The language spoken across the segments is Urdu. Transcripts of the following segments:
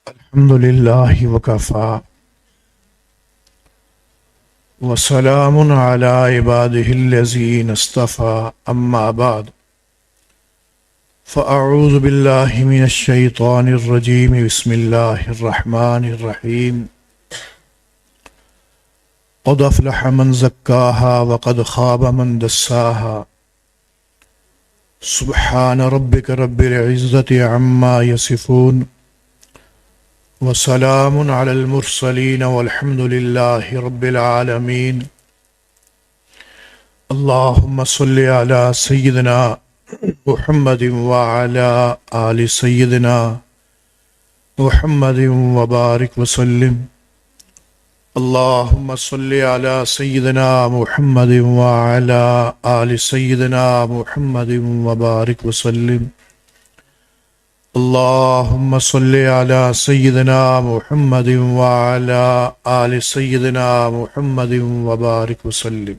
الحمد لله وكفى وسلام على عباده الذين اصطفى أما بعد فأعوذ بالله من الشيطان الرجيم بسم الله الرحمن الرحيم قد أفلح من زكاها وقد خاب من دساها سبحان ربك رب العزة عما يصفون وسلام على المرسلين والحمد لله رب العالمين اللهم صل على سيدنا محمد وعلى آل سيدنا محمد وبارك وسلم اللهم صل على سيدنا محمد وعلى آل سيدنا محمد وبارك وسلم اللهم صل على سيدنا محمد وعلى آل سيدنا محمد وبارك وسلم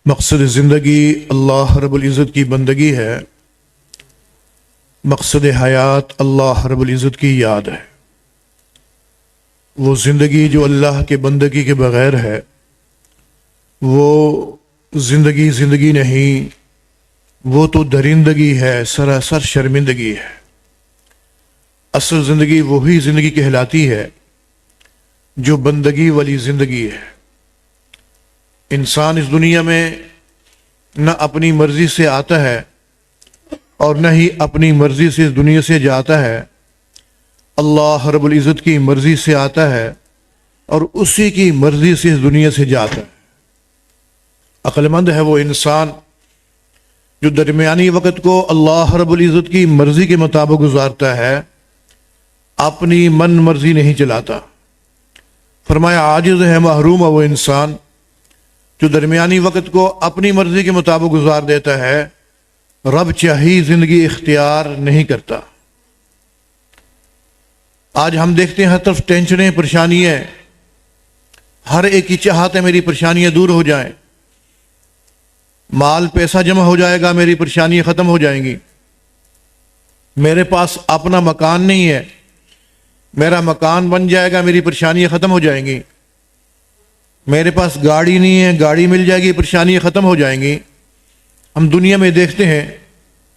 مقصد زندگی اللہ رب العزت کی بندگی ہے، مقصد حیات اللہ رب العزت کی یاد ہے۔ وہ زندگی جو اللہ کے بندگی کے بغیر ہے وہ زندگی نہیں، وہ تو درندگی ہے، سراسر شرمندگی ہے۔ اصل زندگی وہی زندگی کہلاتی ہے جو بندگی والی زندگی ہے۔ انسان اس دنیا میں نہ اپنی مرضی سے آتا ہے اور نہ ہی اپنی مرضی سے اس دنیا سے جاتا ہے، اللہ رب العزت کی مرضی سے آتا ہے اور اسی کی مرضی سے اس دنیا سے جاتا ہے۔ عقل مند ہے وہ انسان جو درمیانی وقت کو اللہ رب العزت کی مرضی کے مطابق گزارتا ہے، اپنی من مرضی نہیں چلاتا۔ فرمایا عاجز ہے، محروم ہے وہ انسان جو درمیانی وقت کو اپنی مرضی کے مطابق گزار دیتا ہے، رب چاہی زندگی اختیار نہیں کرتا۔ آج ہم دیکھتے ہیں ہر طرف ٹینشنیں، پریشانیاں، ہر ایک کی چاہت ہے میری پریشانیاں دور ہو جائیں، مال پیسہ جمع ہو جائے گا میری پریشانیاں ختم ہو جائیں گی، میرے پاس اپنا مکان نہیں ہے میرا مکان بن جائے گا میری پریشانیاں ختم ہو جائیں گی، میرے پاس گاڑی نہیں ہے گاڑی مل جائے گی پریشانیاں ختم ہو جائیں گی۔ ہم دنیا میں دیکھتے ہیں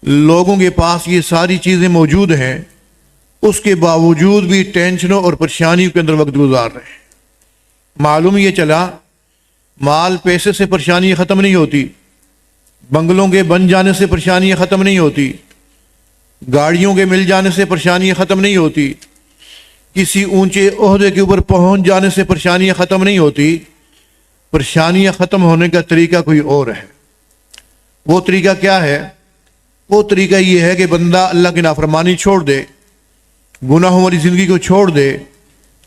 لوگوں کے پاس یہ ساری چیزیں موجود ہیں، اس کے باوجود بھی ٹینشنوں اور پریشانیوں کے اندر وقت گزار رہے ہیں۔ معلوم یہ چلا مال پیسے سے پریشانیاں ختم نہیں ہوتی، بنگلوں کے بن جانے سے پریشانیاں ختم نہیں ہوتی، گاڑیوں کے مل جانے سے پریشانیاں ختم نہیں ہوتی، کسی اونچے عہدے کے اوپر پہنچ جانے سے پریشانیاں ختم نہیں ہوتی۔ پریشانیاں ختم ہونے کا طریقہ کوئی اور ہے۔ وہ طریقہ کیا ہے؟ وہ طریقہ یہ ہے کہ بندہ اللہ کی نافرمانی چھوڑ دے، گناہوں والی زندگی کو چھوڑ دے،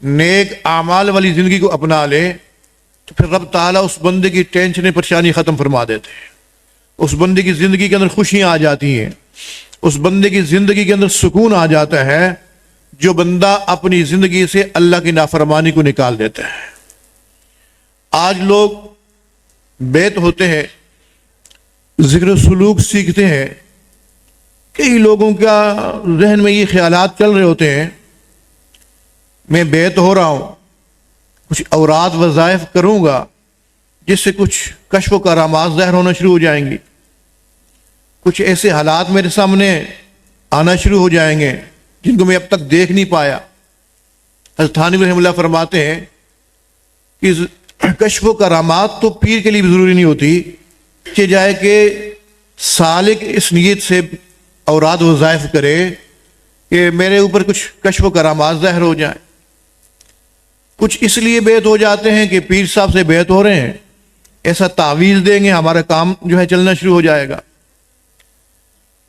نیک اعمال والی زندگی کو اپنا لے، تو پھر رب تعالیٰ اس بندے کی ٹینشنیں پریشانی ختم فرما دیتے ہیں۔ اس بندے کی زندگی کے اندر خوشیاں آ جاتی ہیں، اس بندے کی زندگی کے اندر سکون آ جاتا ہے جو بندہ اپنی زندگی سے اللہ کی نافرمانی کو نکال دیتا ہے۔ آج لوگ بیت ہوتے ہیں، ذکر و سلوک سیکھتے ہیں، کئی لوگوں کا ذہن میں یہ خیالات چل رہے ہوتے ہیں میں بیت ہو رہا ہوں، کچھ اوراد وظائف کروں گا جس سے کچھ کشف و کرامات ظاہر ہونا شروع ہو جائیں گی، کچھ ایسے حالات میرے سامنے آنا شروع ہو جائیں گے جن کو میں اب تک دیکھ نہیں پایا۔ حضرت تھانوی رحمہ اللہ فرماتے ہیں کہ کشف و کرامات تو پیر کے لیے بھی ضروری نہیں ہوتی کہ جائے کہ سالک اس نیت سے اوراد وظائف کرے کہ میرے اوپر کچھ کشف و کرامات ظاہر ہو جائیں۔ کچھ اس لیے بیعت ہو جاتے ہیں کہ پیر صاحب سے بیعت ہو رہے ہیں، ایسا تعویذ دیں گے ہمارا کام جو ہے چلنا شروع ہو جائے گا،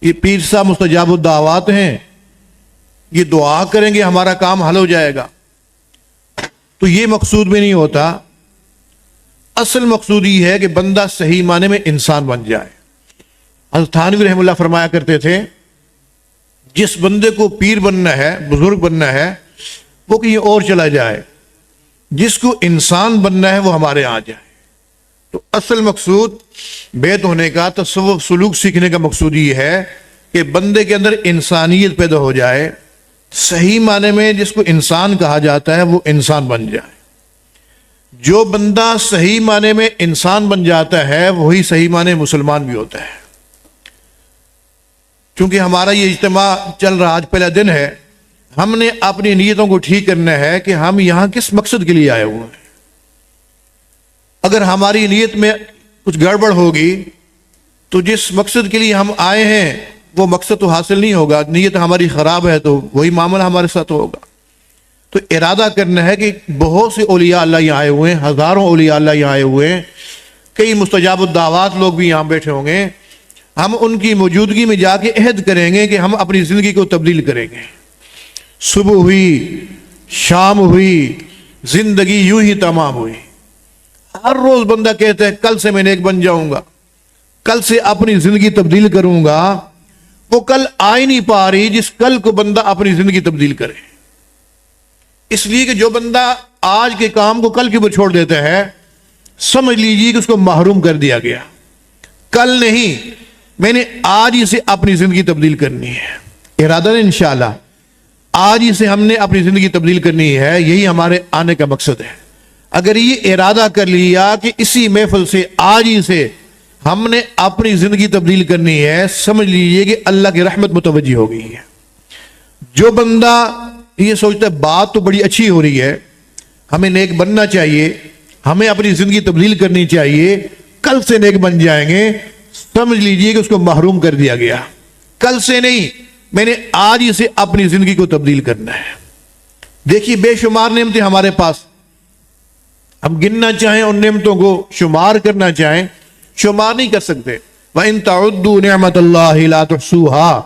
یہ پیر صاحب مستجاب الدعوات ہیں، یہ دعا کریں گے ہمارا کام حل ہو جائے گا۔ تو یہ مقصود بھی نہیں ہوتا، اصل مقصود یہ ہے کہ بندہ صحیح معنی میں انسان بن جائے۔ حضرت تھانوی رحمہ اللہ فرمایا کرتے تھے جس بندے کو پیر بننا ہے، بزرگ بننا ہے، وہ کہیں اور چلا جائے، جس کو انسان بننا ہے وہ ہمارے یہاں جائے۔ تو اصل مقصود بیت ہونے کا، تصوف سلوک سیکھنے کا مقصود یہ ہے کہ بندے کے اندر انسانیت پیدا ہو جائے، صحیح معنی میں جس کو انسان کہا جاتا ہے وہ انسان بن جائے۔ جو بندہ صحیح معنی میں انسان بن جاتا ہے وہی صحیح معنی مسلمان بھی ہوتا ہے۔ چونکہ ہمارا یہ اجتماع چل رہا، آج پہلا دن ہے، ہم نے اپنی نیتوں کو ٹھیک کرنا ہے کہ ہم یہاں کس مقصد کے لیے آئے ہوئے ہیں۔ اگر ہماری نیت میں کچھ گڑبڑ ہوگی تو جس مقصد کے لیے ہم آئے ہیں وہ مقصد تو حاصل نہیں ہوگا۔ نیت ہماری خراب ہے تو وہی معاملہ ہمارے ساتھ ہوگا۔ تو ارادہ کرنا ہے کہ بہت سے اولیاء اللہ یہاں آئے ہوئے ہیں، ہزاروں اولیاء اللہ یہاں آئے ہوئے ہیں، کئی مستجاب الدعوات لوگ بھی یہاں بیٹھے ہوں گے۔ ہم ان کی موجودگی میں جا کے عہد کریں گے کہ ہم اپنی زندگی کو تبدیل کریں گے۔ صبح ہوئی، شام ہوئی، زندگی یوں ہی تمام ہوئی۔ ہر روز بندہ کہتا ہے کل سے میں نیک بن جاؤں گا، کل سے اپنی زندگی تبدیل کروں گا۔ وہ کل آ ہی نہیں پا رہی جس کل کو بندہ اپنی زندگی تبدیل کرے۔ اس لیے کہ جو بندہ آج کے کام کو کل کے اوپر چھوڑ دیتا ہے، سمجھ لیجیے کہ اس کو محروم کر دیا گیا۔ کل نہیں، میں نے آج ہی سے اپنی زندگی تبدیل کرنی ہے۔ ارادہ نے انشاءاللہ آج ہی سے ہم نے اپنی زندگی تبدیل کرنی ہے، یہی ہمارے آنے کا مقصد ہے۔ اگر یہ ارادہ کر لیا کہ اسی محفل سے آج ہی سے ہم نے اپنی زندگی تبدیل کرنی ہے، سمجھ لیجئے کہ اللہ کی رحمت متوجہ ہو گئی ہے۔ جو بندہ یہ سوچتا ہے بات تو بڑی اچھی ہو رہی ہے، ہمیں نیک بننا چاہیے، ہمیں اپنی زندگی تبدیل کرنی چاہیے، کل سے نیک بن جائیں گے، سمجھ لیجئے کہ اس کو محروم کر دیا گیا۔ کل سے نہیں، میں نے آج ہی سے اپنی زندگی کو تبدیل کرنا ہے۔ دیکھیے بے شمار نعمتیں ہمارے پاس، ہم گننا چاہیں ان نعمتوں کو، شمار کرنا چاہیں، شمار نہیں کر سکتے۔ وَإِن تَعُدُّوا نِعْمَةَ اللَّهِ لَا تُحْصُوهَا،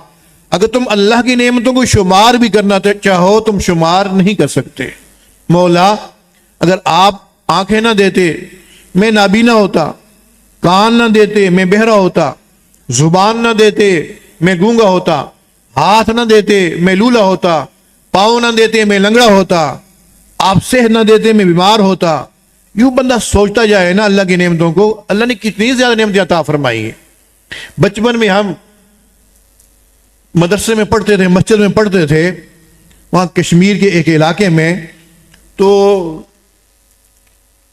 اگر تم اللہ کی نعمتوں کو شمار بھی کرنا چاہو تم شمار نہیں کر سکتے۔ مولا اگر آپ آنکھیں نہ دیتے میں نابینا ہوتا، کان نہ دیتے میں بہرا ہوتا، زبان نہ دیتے میں گونگا ہوتا، ہاتھ نہ دیتے میں لولا ہوتا، پاؤں نہ دیتے میں لنگڑا ہوتا، آپ صحت نہ دیتے میں بیمار ہوتا۔ یوں بندہ سوچتا جائے نا اللہ کی نعمتوں کو، اللہ نے کتنی زیادہ نعمتیں عطا فرمائی ہیں۔ بچپن میں ہم مدرسے میں پڑھتے تھے، مسجد میں پڑھتے تھے، وہاں کشمیر کے ایک علاقے میں، تو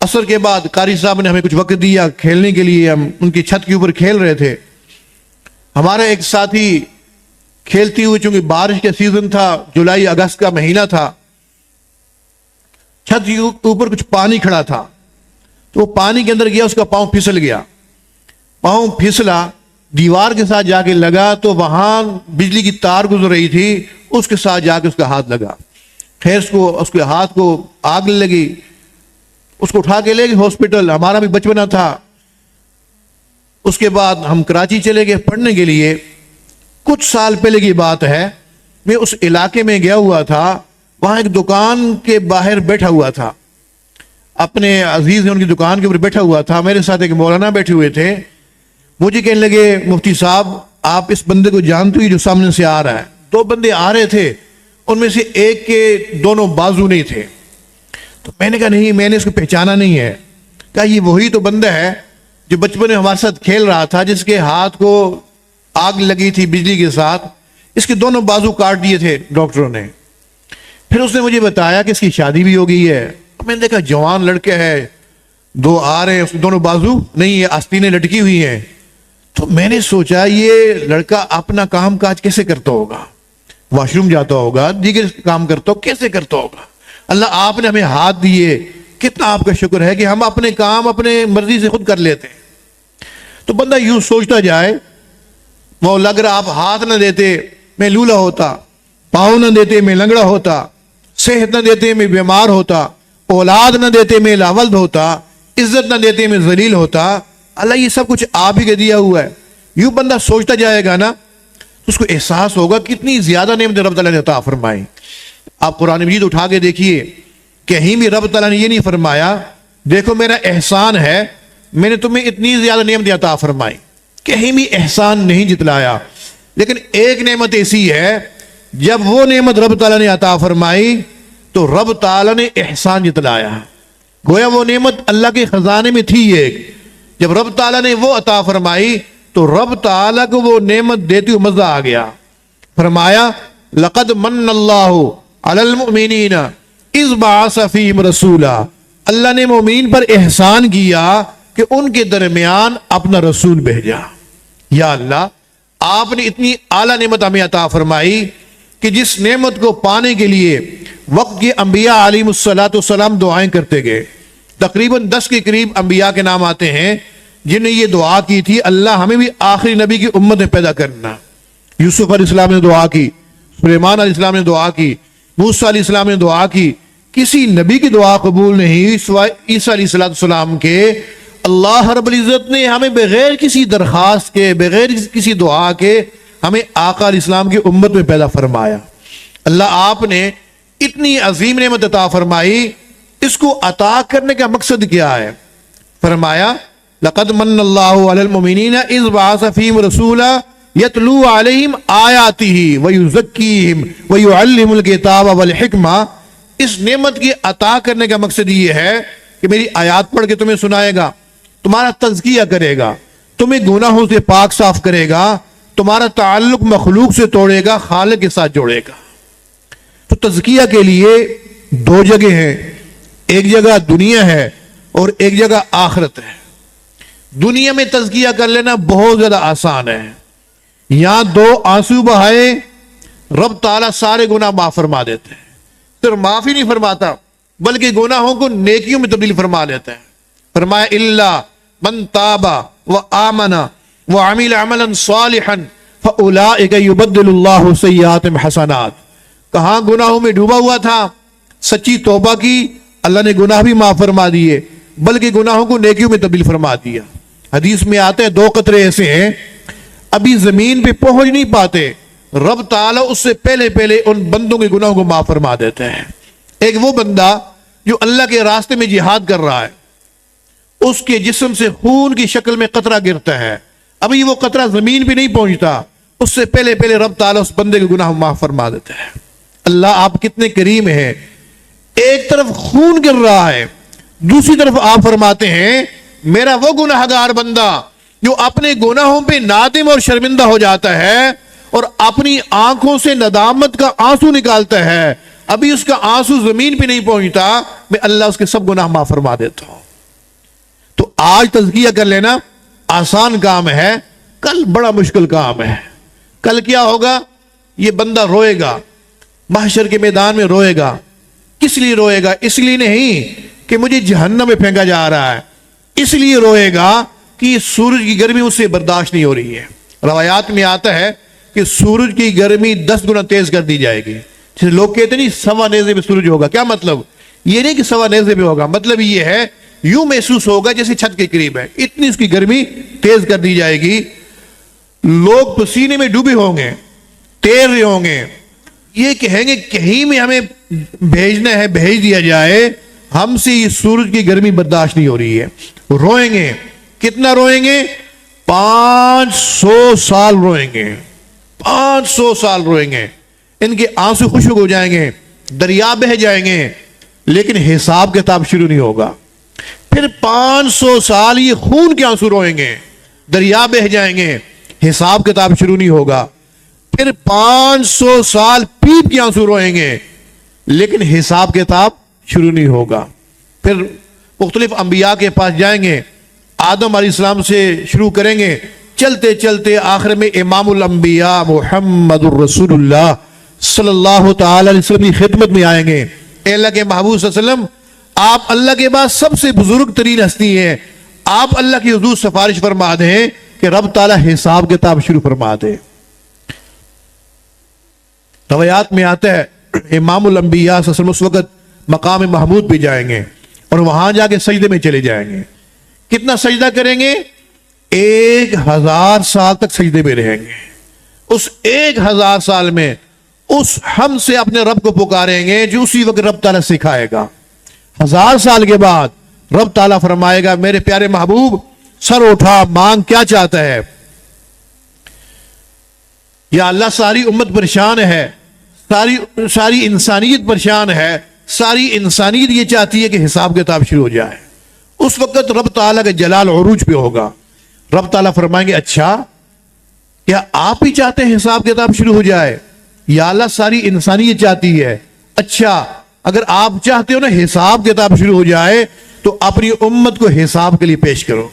عصر کے بعد قاری صاحب نے ہمیں کچھ وقت دیا کھیلنے کے لیے، ہم ان کی چھت کے اوپر کھیل رہے تھے۔ ہمارا ایک ساتھی کھیلتی ہوئی، چونکہ بارش کا سیزن تھا، جولائی اگست کا مہینہ تھا، چھت کے اوپر کچھ پانی کھڑا تھا، تو وہ پانی کے اندر گیا، اس کا پاؤں پھسل گیا، پاؤں پھسلا، دیوار کے ساتھ جا کے لگا تو وہاں بجلی کی تار گزر رہی تھی، اس کے ساتھ جا کے اس کا ہاتھ لگا، خیر اس کے ہاتھ کو آگ لگی، اس کو اٹھا کے لے گئے ہاسپٹل۔ ہمارا بھی بچپنا تھا۔ اس کے بعد ہم کراچی چلے گئے پڑھنے کے لیے۔ کچھ سال پہلے کی بات ہے، میں اس علاقے میں گیا ہوا تھا، وہاں ایک دکان کے باہر بیٹھا ہوا تھا، اپنے عزیز نے ان کی دکان کے اوپر بیٹھا ہوا تھا، میرے ساتھ ایک مولانا بیٹھے ہوئے تھے۔ مجھے کہنے لگے مفتی صاحب آپ اس بندے کو جانتے ہی جو سامنے سے آ رہا ہے؟ دو بندے آ رہے تھے، ان میں سے ایک کے دونوں بازو نہیں تھے۔ تو میں نے کہا نہیں، میں نے اس کو پہچانا نہیں ہے۔ کہا یہ وہی تو بندہ ہے جو بچپن میں ہمارے ساتھ کھیل رہا تھا، جس کے ہاتھ کو آگ لگی تھی بجلی کے ساتھ، اس کے دونوں بازو کاٹ دیے تھے ڈاکٹروں نے۔ پھر اس نے مجھے بتایا کہ اس کی شادی بھی ہو گئی ہے۔ میں نے دیکھا جوان لڑکے ہے، دو آ رہے ہیں، اس کے دونوں بازو نہیں، یہ آستینیں لٹکی ہوئی ہیں۔ تو میں نے سوچا یہ لڑکا اپنا کام کاج کیسے کرتا ہوگا، واش روم جاتا ہوگا، دیگر کام کرتا ہو، کیسے کرتا ہوگا؟ اللہ آپ نے ہمیں ہاتھ دیے، کتنا آپ کا شکر ہے کہ ہم اپنے کام اپنے مرضی سے خود کر لیتے ہیں۔ تو بندہ یوں سوچتا جائے، مولا اگر آپ ہاتھ نہ دیتے میں لولا ہوتا، پاؤں نہ دیتے میں لنگڑا ہوتا، صحت نہ دیتے میں بیمار ہوتا، اولاد نہ دیتے میں لاولد ہوتا، عزت نہ دیتے میں ذلیل ہوتا۔ اللہ یہ سب کچھ آپ ہی کا دیا ہوا ہے۔ یوں بندہ سوچتا جائے گا نا، اس کو احساس ہوگا کتنی زیادہ نعمت رب تعالیٰ نے عطا فرمائی۔ آپ قرآن مجید اٹھا کے دیکھیے، کہیں بھی رب تعالیٰ نے یہ نہیں فرمایا دیکھو میرا احسان ہے، میں نے تمہیں اتنی زیادہ نعمت عطا فرمائی، کہیں بھی احسان نہیں جتلایا۔ لیکن ایک نعمت ایسی ہے، جب وہ نعمت رب تعالیٰ نے عطا فرمائی تو رب تعالیٰ نے احسان جتلایا، گویا وہ نعمت اللہ کے خزانے میں تھی ایک، جب رب تعالیٰ نے وہ عطا فرمائی تو رب تعالیٰ کو وہ نعمت دیتے ہوئے مزہ آ گیا. فرمایا لقد من اللہ علی المؤمنین اذ بعث فیہم رسولا. اللہ نے مومنین پر احسان کیا کہ ان کے درمیان اپنا رسول بھیجا. یا اللہ آپ نے اتنی اعلیٰ نعمت ہمیں عطا فرمائی کہ جس نعمت کو پانے کے لیے وقت کے انبیاء علیہم السلام دعائیں کرتے گئے. تقریباً 10 کے قریب انبیاء کے نام آتے ہیں جن نے یہ دعا کی تھی اللہ ہمیں بھی آخری نبی کی امت میں پیدا کرنا. یوسف علیہ السلام نے دعا کی, سلیمان علیہ السلام نے دعا کی, موسیٰ علیہ السلام نے دعا کی. کسی نبی کی دعا قبول نہیں سوائے عیسیٰ علیہ السلام کے. اللہ رب العزت نے ہمیں بغیر کسی درخواست کے, بغیر کسی دعا کے ہمیں آقا علیہ السلام کی امت میں پیدا فرمایا. اللہ آپ نے اتنی عظیم نعمت عطا فرمائی, اس کو عطا کرنے کا مقصد کیا ہے؟ فرمایا لقد من اللہ علی المؤمنین اذ بعث فیہم رسولا یتلو علیہم آیاتہ ویزکیہم ویعلمہم الکتاب والحکمہ. اس نعمت کی عطا کرنے کا مقصد یہ ہے کہ میری آیات پڑھ کے تمہیں سنائے گا, تمہارا تزکیہ کرے گا, تمہیں گناہوں سے پاک صاف کرے گا, تمہارا تعلق مخلوق سے توڑے گا, خالق کے ساتھ جوڑے گا. تو تزکیہ کے لیے 2 جگہ ہیں, ایک جگہ دنیا ہے اور ایک جگہ آخرت ہے. دنیا میں تزکیہ کر لینا بہت زیادہ آسان ہے. یہاں 2 آنسو بہائے رب تعالیٰ سارے گناہ معاف فرما دیتے ہیں. صرف معاف ہی نہیں فرماتا بلکہ گناہوں کو نیکیوں میں تبدیل فرما لیتا ہے. فرمایا الا من تاب وآمن وعمل عملا صالحا فاولئک یبدل اللہ سیئاتہم حسنات. کہاں گناہوں میں ڈوبا ہوا تھا, سچی توبہ کی, اللہ نے گناہ بھی معاف فرما دیے بلکہ گناہوں کو نیکیوں میں تبدیل فرما دیا. حدیث میں آتے ہیں 2 قطرے ایسے ہیں ابھی زمین پہ پہنچ نہیں پاتے, رب تعالیٰ اس سے پہلے ان بندوں کے گناہوں کو معاف فرما دیتے ہیں. ایک وہ بندہ جو اللہ کے راستے میں جہاد کر رہا ہے, اس کے جسم سے خون کی شکل میں قطرہ گرتا ہے, ابھی وہ قطرہ زمین پہ نہیں پہنچتا, اس سے پہلے رب تعالیٰ اس بندے کے گناہ معاف فرما دیتے ہیں. اللہ آپ کتنے کریم ہیں, ایک طرف خون گر رہا ہے, دوسری طرف آپ فرماتے ہیں میرا وہ گناہگار بندہ جو اپنے گناہوں پہ نادم اور شرمندہ ہو جاتا ہے اور اپنی آنکھوں سے ندامت کا آنسو نکالتا ہے, ابھی اس کا آنسو زمین پہ نہیں پہنچتا, میں اللہ اس کے سب گناہ معاف فرما دیتا ہوں. تو آج تزکیہ کر لینا آسان کام ہے, کل بڑا مشکل کام ہے. کل کیا ہوگا؟ یہ بندہ روئے گا, محشر کے میدان میں روئے گا. کس لیے روئے گا؟ اس لیے نہیں کہ مجھے جہنم میں پھینکا جا رہا ہے, اس لیے روئے گا کہ سورج کی گرمی اس سے برداشت نہیں ہو رہی ہے. روایات میں آتا ہے کہ سورج کی گرمی 10 گنا تیز کر دی جائے گی. جیسے لوگ کہتے نہیں سوا نیزے پہ سورج ہوگا, کیا مطلب؟ یہ نہیں کہ سوا نیزے پہ ہوگا, مطلب یہ ہے یوں محسوس ہوگا جیسے چھت کے قریب ہے, اتنی اس کی گرمی تیز کر دی جائے گی. لوگ پسینے میں ڈوبے ہوں گے, تیر رہے ہوں گے, یہ کہیں گے کہیں میں ہمیں بھیجنا ہے, بھیج دیا جائے, ہم سے یہ سورج کی گرمی برداشت نہیں ہو رہی ہے. روئیں گے, کتنا روئیں گے؟ 500 سال روئیں گے, 500 سال روئیں گے. ان کے آنسو خشک ہو جائیں گے, دریا بہہ جائیں گے, لیکن حساب کتاب شروع نہیں ہوگا. پھر 500 سال یہ خون کے آنسو روئیں گے, دریا بہہ جائیں گے, حساب کتاب شروع نہیں ہوگا. پھر 500 سال پیپ کے آنسو روئیں گے, لیکن حساب کتاب شروع نہیں ہوگا. پھر مختلف انبیاء کے پاس جائیں گے, آدم علیہ السلام سے شروع کریں گے, چلتے چلتے آخر میں امام الانبیاء محمد الرسول اللہ صلی اللہ تعالی علیہ وسلم کی خدمت میں آئیں گے. اے اللہ کے محبوب صلی اللہ علیہ وسلم, آپ اللہ کے بعد سب سے بزرگ ترین ہستی ہیں, آپ اللہ کی حضور سفارش فرما دیں کہ رب تعالیٰ حساب کتاب شروع فرما دے. روایات میں آتا ہے امام الانبیاء صلی اللہ علیہ وسلم اس وقت مقام محمود پہ جائیں گے اور وہاں جا کے سجدے میں چلے جائیں گے. کتنا سجدہ کریں گے؟ 1000 سال تک سجدے میں رہیں گے. اس 1000 سال میں اس ہم سے اپنے رب کو پکاریں گے جو اسی وقت رب تعالیٰ سکھائے گا. 1000 سال کے بعد رب تعالیٰ فرمائے گا میرے پیارے محبوب سر اٹھا, مانگ, کیا چاہتا ہے؟ یا اللہ ساری امت پریشان ہے, ساری انسانیت پریشان ہے, ساری انسانیت یہ چاہتی ہے کہ حساب کتاب شروع ہو جائے. اس وقت رب تعالیٰ کا جلال عروج پہ ہوگا. رب تعالیٰ فرمائیں گے اچھا کیا آپ ہی چاہتے ہیں حساب کتاب شروع ہو جائے؟ یا اللہ ساری انسانیت چاہتی ہے؟ اچھا اگر آپ چاہتے ہو نا حساب کتاب شروع ہو جائے تو اپنی امت کو حساب کے لیے پیش کرو۔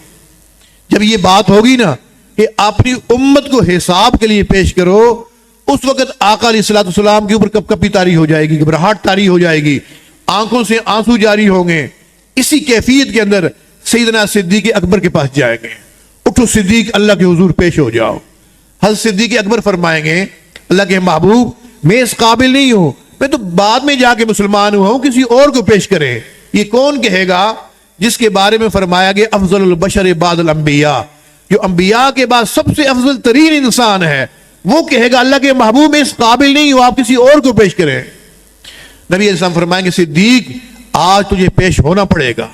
جب یہ بات ہوگی نا کہ اپنی امت کو حساب کے لیے پیش کرو، اس وقت آقا علیہ الصلوۃ والسلام کے اوپر کپ کپی طاری ہو جائے گی، گھبراہٹ طاری ہو جائے گی، آنکھوں سے آنسو جاری ہوں گے۔ اسی کیفیت کے اندر سیدنا صدیق اکبر کے پاس جائیں گے، اٹھو صدیق اللہ کے حضور پیش ہو جاؤ۔ حضرت صدیق اکبر فرمائیں گے اللہ کے محبوب میں اس قابل نہیں ہوں، میں تو بعد میں جا کے مسلمان ہوا ہوں، کسی اور کو پیش کریں۔ یہ کون کہے گا جس کے بارے میں فرمایا گیا افضل البشر بعد الانبیاء، جو انبیاء کے بعد سب سے افضل ترین انسان ہے، وہ کہے گا اللہ کے محبوب میں اس قابل نہیں ہوں، آپ کسی اور کو پیش کریں۔ نبی علیہ السلام فرمائیں گے صدیق آج تجھے پیش ہونا پڑے گا۔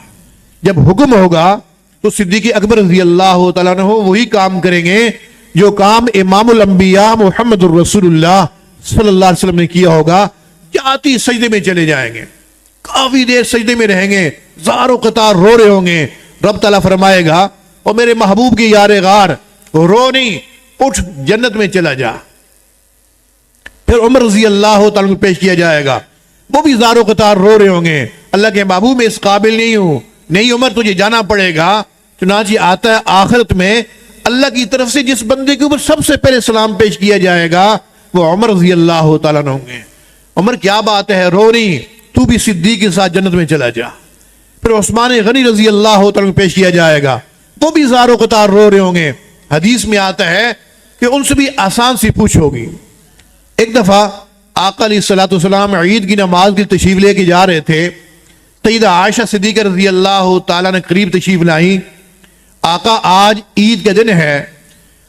جب حکم ہوگا تو صدیق اکبر رضی اللہ تعالیٰ عنہ وہی کام کریں گے جو کام امام الانبیاء محمد الرسول اللہ صلی اللہ علیہ وسلم نے کیا ہوگا۔ جاتی سجدے میں چلے جائیں گے، کافی دیر سجدے میں رہیں گے، زار و قطار رو رہے ہوں گے۔ رب تعالیٰ فرمائے گا اور میرے محبوب کی یار غار رو نہیں، اٹھ جنت میں چلا جا۔ پھر عمر رضی اللہ تعالیٰ کو پیش کیا جائے گا، وہ بھی زار و قطار رو رہے ہوں گے، اللہ کے محبوب میں اس قابل نہیں ہوں، نہیں عمر تجھے جانا پڑے گا۔ چنانچہ آتا ہے آخرت میں اللہ کی طرف سے جس بندے کے اوپر سب سے پہلے سلام پیش کیا جائے گا وہ عمر رضی اللہ تعالیٰ عنہ ہوں گے۔ عمر کیا بات ہے، رو نہیں، تو بھی صدیق کے ساتھ جنت میں چلا جا۔ پھر عثمان غنی رضی اللہ تعالیٰ کو پیش کیا جائے گا، وہ بھی زار و قطار رو رہے ہوں گے۔ حدیث میں آتا ہے کہ ان سے بھی آسان سی پوچھ ہوگی۔ ایک دفعہ آقا علیہ الصلوۃ والسلام عید کی نماز کی تشریف لے کے جا رہے تھے، سیدہ عائشہ صدیقہ رضی اللہ تعالیٰ نے قریب تشریف لائیں۔ آقا آج عید کا دن ہے،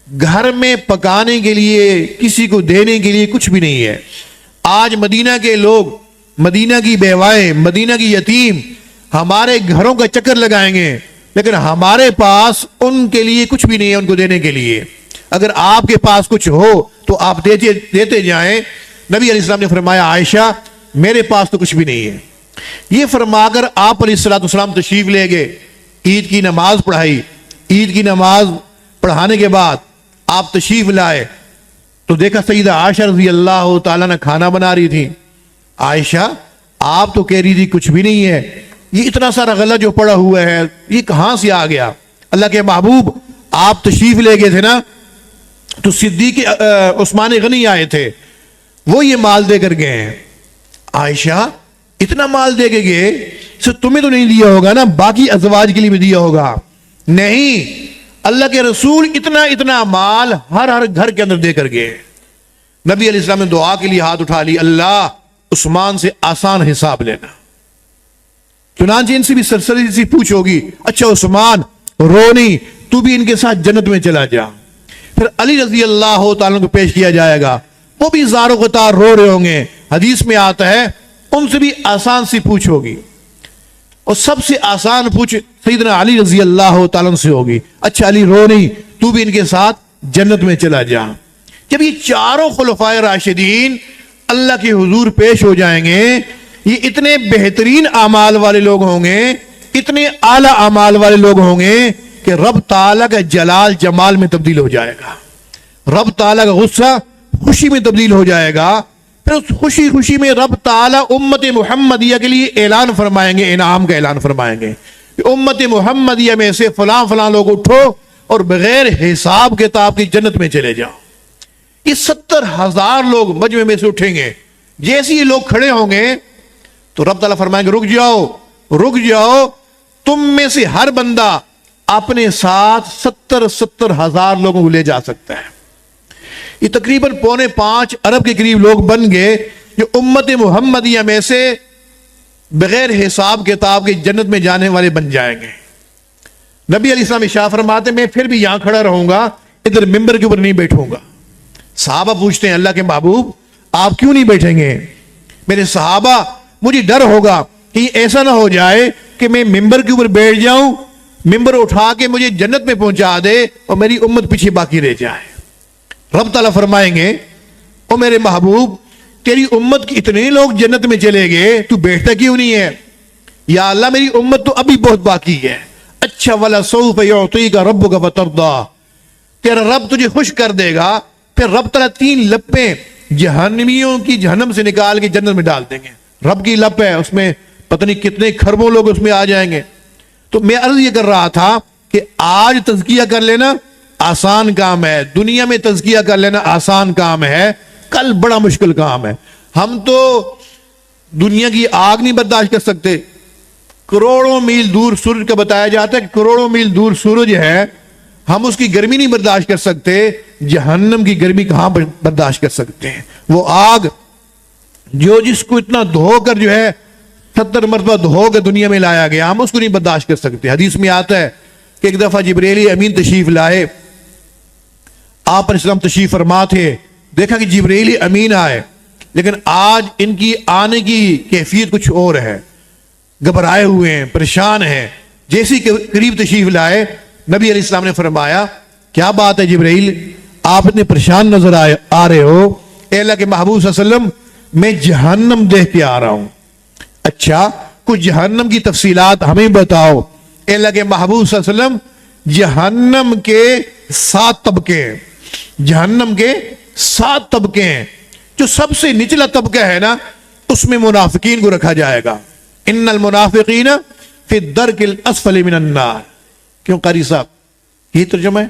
گھر میں پکانے کے لیے کسی کو دینے کے لیے کچھ بھی نہیں ہے۔ آج مدینہ کے لوگ، مدینہ کی بیوائیں، مدینہ کی یتیم ہمارے گھروں کا چکر لگائیں گے، لیکن ہمارے پاس ان کے لیے کچھ بھی نہیں ہے ان کو دینے کے لیے۔ اگر آپ کے پاس کچھ ہو تو آپ دیتے جائیں۔ نبی علیہ السلام نے فرمایا عائشہ میرے پاس تو کچھ بھی نہیں ہے۔ یہ فرما کر آپ علیہ الصلوۃ والسلام تشریف لے گئے، عید کی نماز پڑھائی۔ عید کی نماز پڑھانے کے بعد آپ تشریف لائے تو دیکھا سیدہ عائشہ رضی اللہ تعالیٰ نے کھانا بنا رہی تھی۔ عائشہ آپ تو کہہ رہی تھی کچھ بھی نہیں ہے، یہ اتنا سارا غلہ جو پڑا ہوا ہے یہ کہاں سے آ گیا؟ اللہ کے محبوب آپ تشریف لے گئے تھے نا تو صدیق عثمان غنی آئے تھے، وہ یہ مال دے کر گئے ہیں۔ عائشہ اتنا مال دے کے گئے، تمہیں تو نہیں دیا ہوگا نا، باقی ازواج کے لیے بھی دیا ہوگا؟ نہیں، اللہ کے رسول اتنا مال ہر گھر کے اندر دے کر گئے۔ نبی علیہ السلام نے دعا کے لیے ہاتھ اٹھا لی، اللہ عثمان سے آسان حساب لینا۔ چنانچہ ان سے بھی سرسری سی پوچھ ہوگی، اچھا عثمان رونی تو بھی ان کے ساتھ جنت میں چلا جا۔ پھر علی رضی اللہ تعالیٰ کو پیش کیا جائے گا، وہ بھی زار و قطار رو رہے ہوں گے۔ حدیث میں آتا ہے ان سے بھی آسان سی پوچھ ہوگی، اور سب سے آسان پوچھ سیدنا علی رضی اللہ تعالیٰ سے ہوگی، اچھا علی رو نہیں تو بھی ان کے ساتھ جنت میں چلا جا۔ جب یہ چاروں خلفائے راشدین اللہ کے حضور پیش ہو جائیں گے، یہ اتنے بہترین اعمال والے لوگ ہوں گے، اتنے اعلیٰ اعمال والے لوگ ہوں گے کہ رب تعالیٰ کا جلال جمال میں تبدیل ہو جائے گا، رب تعالیٰ کا غصہ خوشی میں تبدیل ہو جائے گا۔ پھر اس خوشی میں رب تعالیٰ امت محمدیہ کے لیے اعلان فرمائیں گے، انعام کا اعلان فرمائیں گے کہ امت محمدیہ میں سے فلاں فلاں لوگ اٹھو اور بغیر حساب کتاب کی جنت میں چلے جاؤ۔ یہ 70,000 لوگ مجمع میں سے اٹھیں گے۔ جیسے یہ لوگ کھڑے ہوں گے تو رب تعالیٰ فرمائیں گے رک جاؤ، تم میں سے ہر بندہ اپنے ساتھ 70,000 لوگوں کو لے جا سکتا ہے۔ یہ تقریباً 4.25 ارب کے قریب لوگ بن گئے جو امت محمدیہ میں سے بغیر حساب کتاب کے جنت میں جانے والے بن جائیں گے۔ نبی علیہ السلام ارشاد فرماتے میں پھر بھی یہاں کھڑا رہوں گا، ادھر ممبر کے اوپر نہیں بیٹھوں گا۔ صحابہ پوچھتے ہیں اللہ کے محبوب آپ کیوں نہیں بیٹھیں گے؟ میرے صحابہ مجھے ڈر ہوگا کہ ایسا نہ ہو جائے کہ میں ممبر کے اوپر بیٹھ جاؤں، ممبر اٹھا کے مجھے جنت میں پہنچا دے اور میری امت پیچھے باقی رہ جائے۔ رب تعالیٰ فرمائیں گے او میرے محبوب تیری امت کی اتنے لوگ جنت میں چلے گئے، تو بیٹھتا کیوں نہیں ہے؟ یا اللہ میری امت تو ابھی بہت باقی ہے، اچھا ولا سوف یعطیک ربک فترضی، تیرا رب تجھے خوش کر دے گا، پھر رب تعالیٰ 3 لپیں جہنمیوں کی جہنم سے نکال کے جنت میں ڈال دیں گے۔ رب کی لپ ہے، اس میں پتہ نہیں کتنے کھربوں لوگ اس میں آ جائیں گے۔ تو میں عرض یہ کر رہا تھا کہ آج تزکیہ کر لینا آسان کام ہے، دنیا میں تزکیہ کر لینا آسان کام ہے، کل بڑا مشکل کام ہے۔ ہم تو دنیا کی آگ نہیں برداشت کر سکتے، کروڑوں میل دور سورج کا بتایا جاتا ہے کہ کروڑوں میل دور سورج ہے، ہم اس کی گرمی نہیں برداشت کر سکتے، جہنم کی گرمی کہاں برداشت کر سکتے ہیں؟ وہ آگ جو جس کو اتنا دھو کر جو ہے 70 مرتبہ دھو کے دنیا میں لایا گیا، ہم اس کو نہیں برداشت کر سکتے۔ حدیث میں آتا ہے کہ ایک دفعہ جبریل امین تشریف لائے، آپ علیہ السلام تشریف فرما تھے، دیکھا کہ جبریل امین آئے، لیکن آج ان کی آنے کی کیفیت کچھ اور ہے، گھبرائے ہوئے ہیں، پریشان ہیں۔ جیسے قریب تشریف لائے، نبی علیہ السلام نے فرمایا کیا بات ہے جبریل، آپ اتنے پریشان نظر آ رہے ہو؟ اے اللہ کے محبوب صلی اللہ علیہ وسلم میں جہنم دیکھ کے آ رہا ہوں۔ اچھا کچھ جہنم کی تفصیلات ہمیں بتاؤ۔ اے اللہ کے محبوب صلی اللہ علیہ وسلم جہنم کے 7 طبقے ہیں، جہنم کے 7 طبقے ہیں۔ جو سب سے نچلا طبقہ ہے نا، اس میں منافقین کو رکھا جائے گا۔ ان المنافقین فی الدرک الاسفل من النار۔ کیوں قاری صاحب یہ ترجمہ ہے؟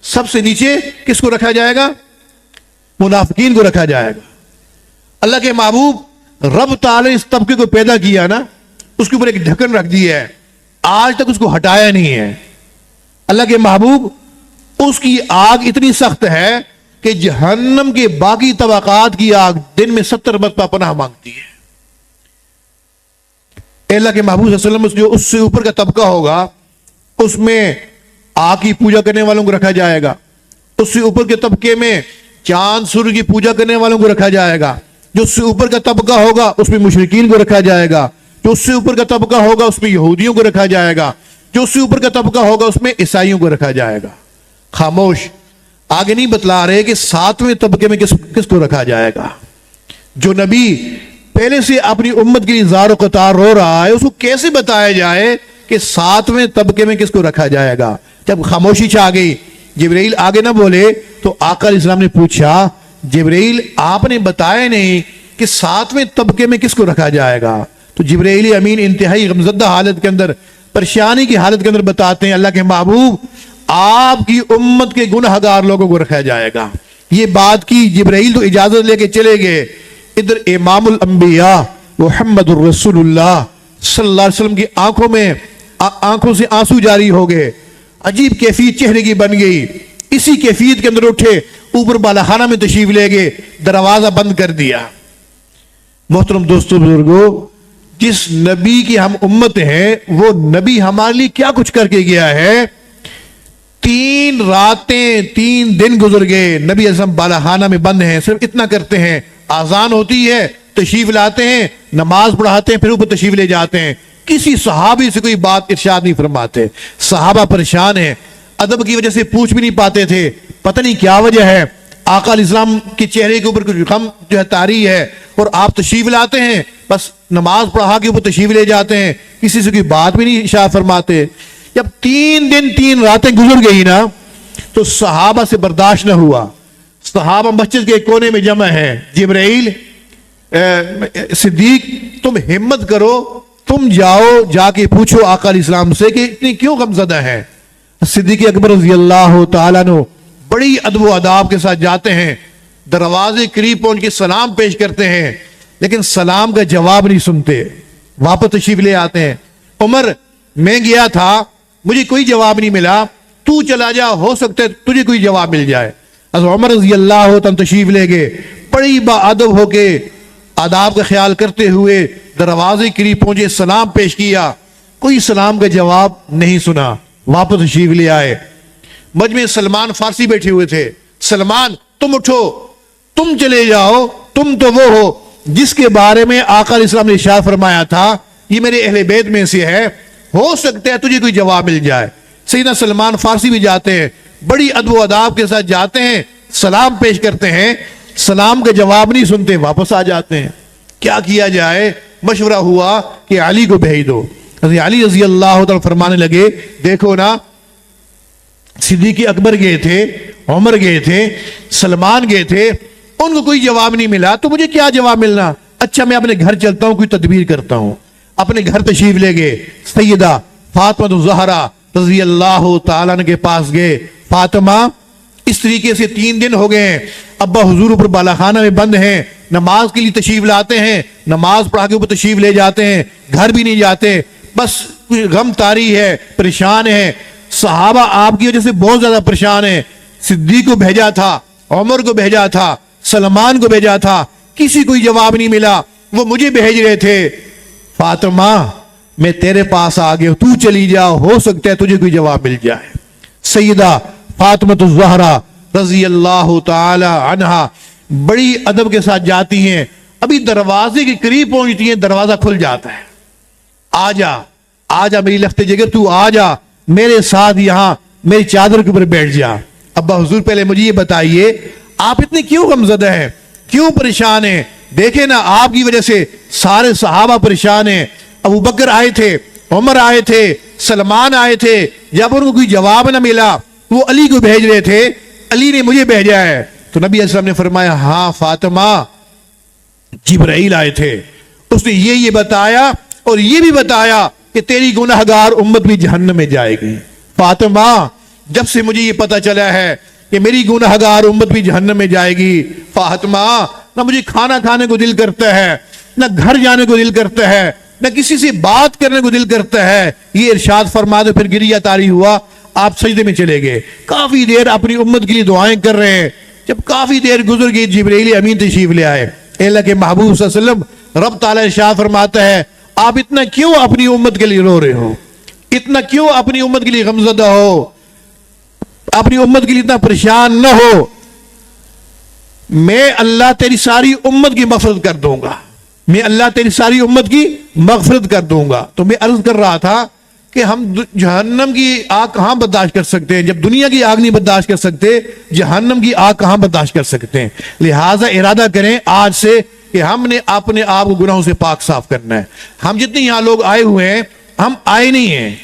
سب سے نیچے کس کو رکھا جائے گا؟ منافقین کو رکھا جائے گا۔ اللہ کے محبوب رب تعالی اس طبقے کو پیدا کیا نا، اس کے اوپر ایک ڈھکن رکھ دیا ہے، آج تک اس کو ہٹایا نہیں ہے۔ اللہ کے محبوب اس کی آگ اتنی سخت ہے کہ جہنم کے باقی طبقات کی آگ دن میں 70 مرتبہ پناہ مانگتی ہے۔ اللہ کے محبوب صلی اللہ علیہ وسلم جو اس سے اوپر کا طبقہ ہوگا، اس میں آگ کی پوجا کرنے والوں کو رکھا جائے گا، اس سے اوپر کے طبقے میں چاند سورج کی پوجا کرنے والوں کو رکھا جائے گا، جو اس سے اوپر کا طبقہ ہوگا اس میں مشرکین کو رکھا جائے گا، جو اس سے اوپر کا طبقہ ہوگا اس میں یہودیوں کو رکھا جائے گا، جو اس سے اوپر کا طبقہ ہوگا اس میں عیسائیوں کو رکھا جائے گا۔ خاموش، آگے نہیں بتلا رہے کہ 7ویں طبقے میں کس کو رکھا جائے گا۔ جو نبی پہلے سے اپنی امت کے لیے زار و قطار رو رہا ہے، اس کو کیسے بتایا جائے کہ 7ویں طبقے میں کس کو رکھا جائے گا؟ جب خاموشی چھا گئی، جبرائیل آگے نہ بولے تو آقا علیہ السلام نے پوچھا جبرائیل آپ نے بتایا نہیں کہ 7ویں طبقے میں کس کو رکھا جائے گا؟ تو جبرائیل امین انتہائی غمزدہ حالت کے اندر، پریشانی کی حالت کے اندر بتاتے ہیں اللہ کے محبوب آپ کی امت کے گنہگار لوگوں کو رکھا جائے گا۔ یہ بات کی جبرائیل تو اجازت لے کے چلے گئے، ادھر امام الانبیاء محمد الرسول اللہ صلی اللہ علیہ وسلم کی آنکھوں سے آنسو جاری ہو گئے، عجیب کیفیت چہرے کی بن گئی۔ اسی کیفیت کے اندر اٹھے، اوپر بالا خانہ میں تشریف لے گئے، دروازہ بند کر دیا۔ محترم دوستو بزرگو، جس نبی کی ہم امت ہیں وہ نبی ہمارے لیے کیا کچھ کر کے گیا ہے۔ 3 راتیں 3 دن گزر گئے، نبی علیہ السلام بالا خانہ میں بند ہیں، صرف اتنا کرتے ہیں، آذان ہوتی ہے تشریف لاتے ہیں، نماز پڑھاتے ہیں، پھر اوپر تشریف لے جاتے ہیں۔ کسی صحابی سے کوئی بات ارشاد نہیں فرماتے۔ صحابہ پریشان ہیں، ادب کی وجہ سے پوچھ بھی نہیں پاتے تھے، پتہ نہیں کیا وجہ ہے۔ آقا علیہ السلام کے چہرے کے اوپر کچھ غم جو ہے طاری ہے، اور آپ تشریف لاتے ہیں، بس نماز پڑھا کے اوپر تشریف لے جاتے ہیں، کسی سے کوئی بات بھی نہیں ارشاد فرماتے۔ جب 3 دن 3 راتیں گزر گئی نا، تو صحابہ سے برداشت نہ ہوا۔ صحابہ مسجد کے کونے میں جمع ہیں، جبرائیل صدیق تم ہمت کرو، تم جاؤ جا کے پوچھو آقا علیہ السلام سے کہ اتنی کیوں غمزدہ ہیں۔ صدیق اکبر رضی اللہ تعالیٰ عنہ بڑی ادب و آداب کے ساتھ جاتے ہیں، دروازے قریب پہنچ کے سلام پیش کرتے ہیں، لیکن سلام کا جواب نہیں سنتے، واپس تشریف لے آتے ہیں۔ عمر میں گیا تھا، مجھے کوئی جواب نہیں ملا، تو چلا جا، ہو سکتا ہے تجھے کوئی جواب مل جائے۔ حضرت عمر رضی اللہ تعالیٰ تشریف لے گئے، بڑی با ادب ہو کے آداب کا خیال کرتے ہوئے دروازے قریب پہنچے، سلام پیش کیا، کوئی سلام کا جواب نہیں سنا، واپس تشریف لے آئے۔ مجمع سلمان فارسی بیٹھے ہوئے تھے، سلمان تم اٹھو، تم چلے جاؤ، تم تو وہ ہو جس کے بارے میں آقا علیہ السلام نے ارشاد فرمایا تھا یہ میرے اہل بیت میں سے ہے، ہو سکتا ہے تجھے کوئی جواب مل جائے۔ سیدنا سلمان فارسی بھی جاتے ہیں، بڑی ادب و آداب کے ساتھ جاتے ہیں، سلام پیش کرتے ہیں، سلام کا جواب نہیں سنتے، واپس آ جاتے ہیں۔ کیا کیا جائے؟ مشورہ ہوا کہ علی کو بھیج دو۔ حضرت علی رضی اللہ تعالیٰ فرمانے لگے دیکھو نا صدیق اکبر گئے تھے، عمر گئے تھے، سلمان گئے تھے، ان کو کوئی جواب نہیں ملا، تو مجھے کیا جواب ملنا؟ اچھا میں اپنے گھر چلتا ہوں، کوئی تدبیر کرتا ہوں۔ اپنے گھر تشریف لے گئے، سیدہ فاطمہ الزہرا رضی اللہ تعالیٰ عنہ کے پاس گئے، فاطمہ اس طریقے سے 3 دن ہو گئے ہیں، ابا حضور اوپر بالا خانہ میں بند ہیں، نماز کے لیے تشریف لاتے ہیں، نماز پڑھا کے اوپر تشریف لے جاتے ہیں، گھر بھی نہیں جاتے، بس غم طاری ہے، پریشان ہے۔ صحابہ آپ کی وجہ سے بہت زیادہ پریشان ہیں، صدیق کو بھیجا تھا، عمر کو بھیجا تھا، سلمان کو بھیجا تھا، کسی کوئی جواب نہیں ملا، وہ مجھے بھیج رہے تھے۔ فاطمہ میں تیرے پاس آ گیا، تو چلی جا، ہو سکتا ہے تجھے کوئی جواب مل جائے۔ سیدہ فاطمہ الزہرا رضی اللہ تعالی عنہا بڑی ادب کے ساتھ جاتی ہیں، ابھی دروازے کے قریب پہنچتی ہیں، دروازہ کھل جاتا ہے، آ جا آ جا میری لخت جگر، تو آ جا میرے ساتھ یہاں میری چادر کے اوپر بیٹھ جا۔ ابا حضور پہلے مجھے یہ بتائیے آپ اتنے کیوں غمزدہ ہیں، کیوں پریشان ہیں؟ دیکھیں نا آپ کی وجہ سے سارے صحابہ پریشان ہیں، ابو بکر آئے تھے، عمر آئے تھے، سلمان آئے تھے، جب ان کو کوئی جواب نہ ملا وہ علی کو بھیج رہے تھے، علی نے مجھے بھیجا ہے۔ تو نبی علیہ السلام نے فرمایا ہاں فاطمہ جبرائیل آئے تھے، اس نے یہ بتایا اور یہ بھی بتایا کہ تیری گناہگار امت بھی جہنم میں جائے گی۔ فاطمہ جب سے مجھے یہ پتا چلا ہے کہ میری گناہگار امت بھی جہنم میں جائے گی، فاطمہ نہ مجھے کھانا کھانے کو دل کرتا ہے، نہ گھر جانے کو دل کرتا ہے، نہ کسی سے بات کرنے کو دل کرتا ہے۔ یہ ارشاد فرما دے، پھر گریہ طاری ہوا، آپ سجدے میں چلے گئے، کافی دیر اپنی امت کے لیے دعائیں کر رہے ہیں۔ جب کافی دیر گزر گئی جبرائیل امین تشریف لے آئے، اللہ کے محبوب صلی اللہ علیہ وسلم رب تعالیٰ ارشاد فرماتا ہے آپ اتنا کیوں اپنی امت کے لیے رو رہے ہو، اتنا کیوں اپنی امت کے لیے غمزدہ ہو، اپنی امت کے لیے اتنا پریشان نہ ہو، میں اللہ تیری ساری امت کی مغفرت کر دوں گا، میں اللہ تیری ساری امت کی مغفرت کر دوں گا۔ تو میں عرض کر رہا تھا کہ ہم جہنم کی آگ کہاں برداشت کر سکتے ہیں؟ جب دنیا کی آگ نہیں برداشت کر سکتے، جہنم کی آگ کہاں برداشت کر سکتے ہیں؟ لہٰذا ارادہ کریں آج سے کہ ہم نے اپنے آپ کو گناہوں سے پاک صاف کرنا ہے۔ ہم جتنے یہاں لوگ آئے ہوئے ہیں، ہم آئے نہیں ہیں،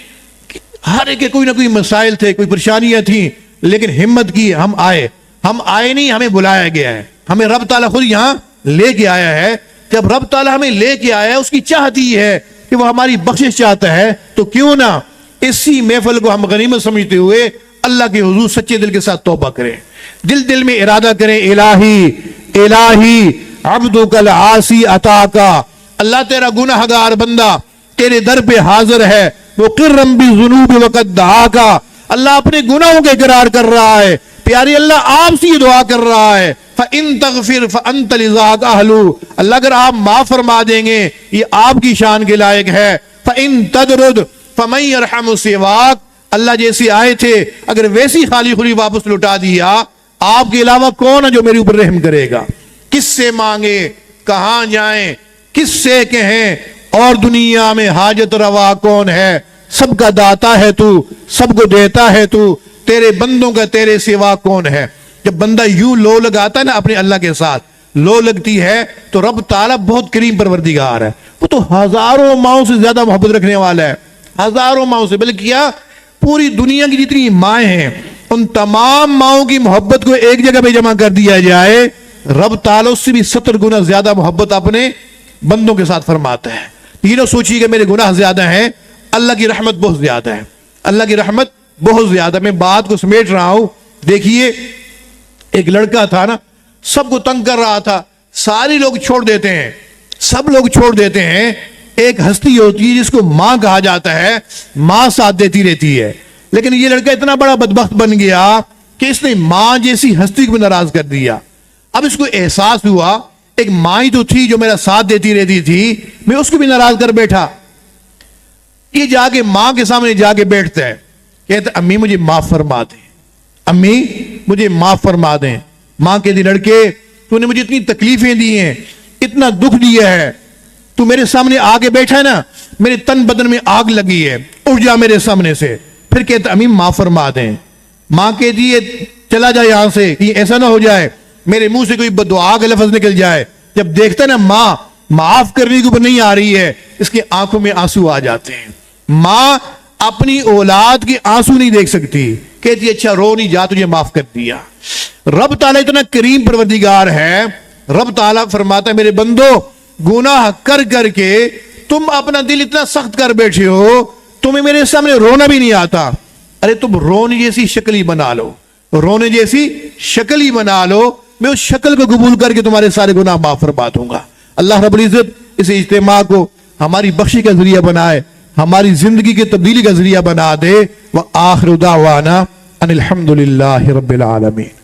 ہر ایک کے کوئی نہ کوئی مسائل تھے، کوئی پریشانیاں تھیں، لیکن ہمت کی ہم آئے نہیں، ہمیں بلایا گیا ہے، ہمیں رب تعالیٰ خود یہاں لے کے آیا ہے۔ جب رب تعالیٰ ہمیں لے کے آیا ہے، اس کی چاہتی ہے کہ وہ ہماری بخشش چاہتا ہے، تو کیوں نہ اسی محفل کو ہم غنیمت سمجھتے ہوئے اللہ کے حضور سچے دل کے ساتھ توبہ کریں، دل میں ارادہ کریں، الہی عبدک العاصی عطاکا، اللہ تیرا گناہگار بندہ تیرے در پہ حاضر ہے، مقرم بالذنوب وقد دعاکا، اللہ اپنے گناہوں کے اقرار کر رہا ہے، پیاری اللہ آپ سے یہ دعا کر رہا ہے، فَإِن تَغْفِرْ فَأَنْتَ لِذَاكَ أَهْلُ، اللہ اگر آپ معاف فرما دیں گے یہ آپ کی شان کے لائق ہے، فَإِن تَدْرُدْ فَمَن يَرْحَمُ سِوَاكَ، اللہ جیسے آئے تھے اگر ویسی خالی خلی واپس لٹا دیا، آپ کے علاوہ کون ہے جو میرے اوپر رحم کرے گا؟ کس سے مانگے، کہاں جائیں، کس سے کہیں، اور دنیا میں حاجت روا کون ہے؟ سب کا داتا ہے تو، سب کو دیتا ہے تو، تیرے بندوں کا تیرے سوا کون ہے؟ جب بندہ یوں لو لگاتا ہے نا اپنے اللہ کے ساتھ، لو لگتی ہے تو رب تعالیٰ بہت کریم پروردگار ہے، وہ تو ہزاروں ماؤں سے زیادہ محبت رکھنے والا ہے، ہزاروں ماؤں سے، بلکہ کیا پوری دنیا کی جتنی مائیں ہیں ان تمام ماؤں کی محبت کو ایک جگہ پہ جمع کر دیا جائے، رب تعالیٰ اس سے بھی 70 گنا زیادہ محبت اپنے بندوں کے ساتھ فرماتا ہے۔ یہ نہ سوچیے کہ میرے گناہ زیادہ ہیں، اللہ کی رحمت بہت زیادہ ہے، اللہ کی رحمت بہت زیادہ۔ میں بات کو سمیٹ رہا ہوں، دیکھیے ایک لڑکا تھا نا، سب کو تنگ کر رہا تھا، سارے لوگ چھوڑ دیتے ہیں، سب لوگ چھوڑ دیتے ہیں، ایک ہستی ہوتی ہے جس کو ماں کہا جاتا ہے، ماں ساتھ دیتی رہتی ہے، لیکن یہ لڑکا اتنا بڑا بدبخت بن گیا کہ اس نے ماں جیسی ہستی کو ناراض کر دیا۔ اب اس کو احساس ہوا ایک ماں ہی تو تھی جو میرا ساتھ دیتی رہتی تھی، میں اس کو بھی ناراض کر بیٹھا۔ یہ جا کے ماں کے سامنے جا کے بیٹھتا ہے، کہتا امی مجھے معاف فرما دیں، امی مجھے معاف فرما دیں۔ ماں کہتی لڑکے تو نے مجھے اتنی تکلیفیں دی ہیں، اتنا دکھ دیا ہے، تو میرے سامنے آ کے بیٹھا ہے نا، میرے تن بدن میں آگ لگی ہے، اٹھ جا میرے سامنے سے۔ پھر کہتا امی معاف فرما دیں۔ ماں کہتی ہے چلا جا یہاں سے، کہ ایسا نہ ہو جائے میرے منہ سے کوئی بددعا کا لفظ نکل جائے۔ جب دیکھتا ہے نا ماں معاف کرنے کے اوپر نہیں آ رہی ہے، اس کی آنکھوں میں آنسو آ جاتے ہیں، ماں اپنی اولاد کے آنسو نہیں دیکھ سکتی، کہتی اچھا رو نہیں جا، تجھے معاف کر دیا۔ رب تعالیٰ اتنا کریم پروردگار ہے، رب تعالیٰ فرماتا ہے میرے بندو گناہ کر کر کے تم اپنا دل اتنا سخت کر بیٹھے ہو، تمہیں میرے سامنے رونا بھی نہیں آتا، ارے تم رونے جیسی شکل ہی بنا لو، رونے جیسی شکل ہی بنا لو، میں اس شکل کو قبول کر کے تمہارے سارے گناہ معاف فرما دوں گا۔ اللہ رب العزت اس اجتماع کو ہماری بخشی کا ذریعہ بنائے، ہماری زندگی کی تبدیلی کا ذریعہ بنا دے۔ وآخر دعوانا ان الحمد للہ رب العالمین۔